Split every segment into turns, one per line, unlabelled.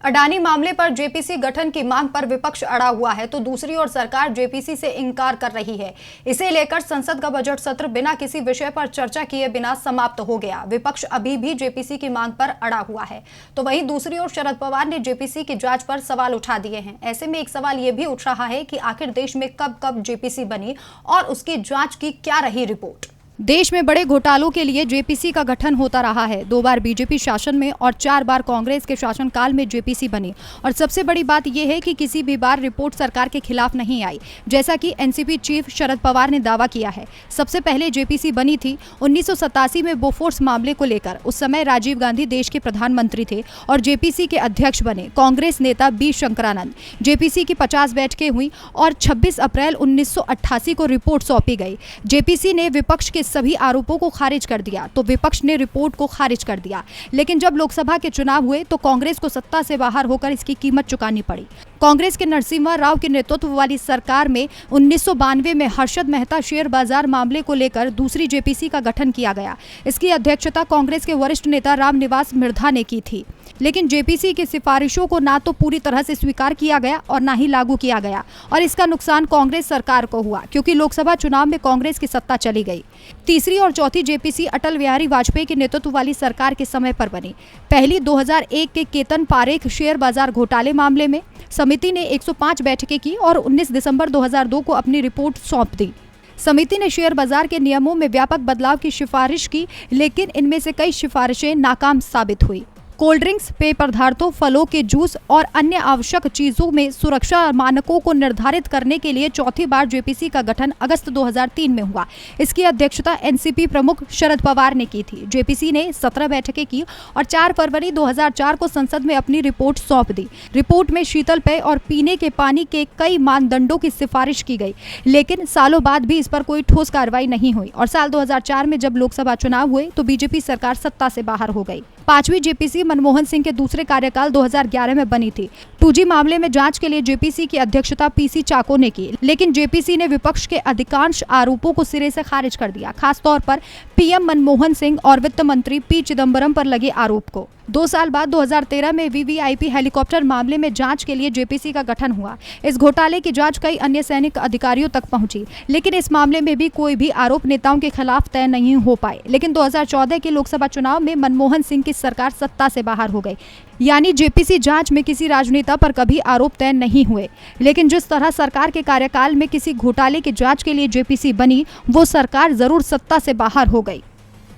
अडानी मामले पर जेपीसी गठन की मांग पर विपक्ष अड़ा हुआ है तो दूसरी ओर सरकार जेपीसी से इंकार कर रही है। इसे लेकर संसद का बजट सत्र बिना किसी विषय पर चर्चा किए बिना समाप्त हो गया। विपक्ष अभी भी जेपीसी की मांग पर अड़ा हुआ है तो वहीं दूसरी ओर शरद पवार ने जेपीसी की जांच पर सवाल उठा दिए हैं। ऐसे में एक सवाल यह भी उठ रहा है कि आखिर देश में कब कब जेपीसी बनी और उसकी जांच की क्या रही रिपोर्ट। देश में बड़े घोटालों के लिए जेपीसी का गठन होता रहा है। 2 बार बीजेपी शासन में और 4 बार कांग्रेस के शासनकाल में जेपीसी बनी और सबसे बड़ी बात यह है कि किसी भी बार रिपोर्ट सरकार के खिलाफ नहीं आई, जैसा कि एनसीपी चीफ शरद पवार ने दावा किया है। सबसे पहले जेपीसी बनी थी 1987 में बोफोर्स मामले को लेकर। उस समय राजीव गांधी देश के प्रधानमंत्री थे और जेपीसी के अध्यक्ष बने कांग्रेस नेता बी शंकरानंद। जेपीसी की 50 बैठकें हुई और 26 अप्रैल 1988 को रिपोर्ट सौंपी गई। जेपीसी ने विपक्ष के सभी आरोपों को खारिज कर दिया तो विपक्ष ने रिपोर्ट को खारिज कर दिया। लेकिन जब लोकसभा के चुनाव हुए तो कांग्रेस को सत्ता से बाहर होकर इसकी कीमत चुकानी पड़ी। कांग्रेस के नरसिम्हा राव के नेतृत्व वाली सरकार में 1992 में हर्षद मेहता शेयर बाजार मामले को लेकर दूसरी जेपीसी का गठन किया गया। इसकी अध्यक्षता कांग्रेस के वरिष्ठ नेता रामनिवास मिर्धा ने की थी। लेकिन जेपीसी की सिफारिशों को ना तो पूरी तरह से स्वीकार किया गया और ना ही लागू किया गया और इसका नुकसान कांग्रेस सरकार को हुआ क्योंकि लोकसभा चुनाव में कांग्रेस की सत्ता चली गई। तीसरी और चौथी जेपीसी अटल बिहारी वाजपेयी के नेतृत्व वाली सरकार के समय पर बनी। पहली 2001 के केतन पारेख शेयर बाजार घोटाले मामले में समिति ने 105 बैठकें की और 19 दिसंबर 2002 को अपनी रिपोर्ट सौंप दी। समिति ने शेयर बाजार के नियमों में व्यापक बदलाव की सिफारिश की, लेकिन इनमें से कई सिफारिशें नाकाम साबित हुई। कोल्ड ड्रिंक्स, पेय पदार्थों, फलों के जूस और अन्य आवश्यक चीजों में सुरक्षा मानकों को निर्धारित करने के लिए चौथी बार जेपीसी का गठन अगस्त 2003 में हुआ। इसकी अध्यक्षता एनसीपी प्रमुख शरद पवार ने की थी। जेपीसी ने 17 बैठकें की और 4 फरवरी 2004 को संसद में अपनी रिपोर्ट सौंप दी। रिपोर्ट में शीतल पेय और पीने के पानी के कई मानदंडों की सिफारिश की गई, लेकिन सालों बाद भी इस पर कोई ठोस कार्रवाई नहीं हुई और साल 2004 में जब लोकसभा चुनाव हुए तो बीजेपी सरकार सत्ता से बाहर हो गई। 5वीं जेपीसी मनमोहन सिंह के दूसरे कार्यकाल 2011 में बनी थी। 2G मामले में जांच के लिए जेपीसी की अध्यक्षता पीसी चाको ने की, लेकिन जेपीसी ने विपक्ष के अधिकांश आरोपों को सिरे से खारिज कर दिया, खासतौर पर पीएम मनमोहन सिंह और वित्त मंत्री पी चिदंबरम पर लगे आरोप को। 2 साल बाद 2013 में वीवीआईपी हेलीकॉप्टर मामले में जांच के लिए जेपीसी का गठन हुआ। इस घोटाले की जांच कई अन्य सैनिक अधिकारियों तक पहुंची, लेकिन इस मामले में भी कोई भी आरोप नेताओं के खिलाफ तय नहीं हो पाए। लेकिन 2014 के लोकसभा चुनाव में मनमोहन सिंह की सरकार सत्ता से बाहर हो गई, यानी जेपीसी जांच में किसी राजनेता पर कभी आरोप तय नहीं हुए। लेकिन जिस तरह सरकार के कार्यकाल में किसी घोटाले की जांच के लिए जेपीसी बनी, वो सरकार जरूर सत्ता से बाहर हो गई।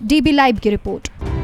डीबी लाइव की रिपोर्ट।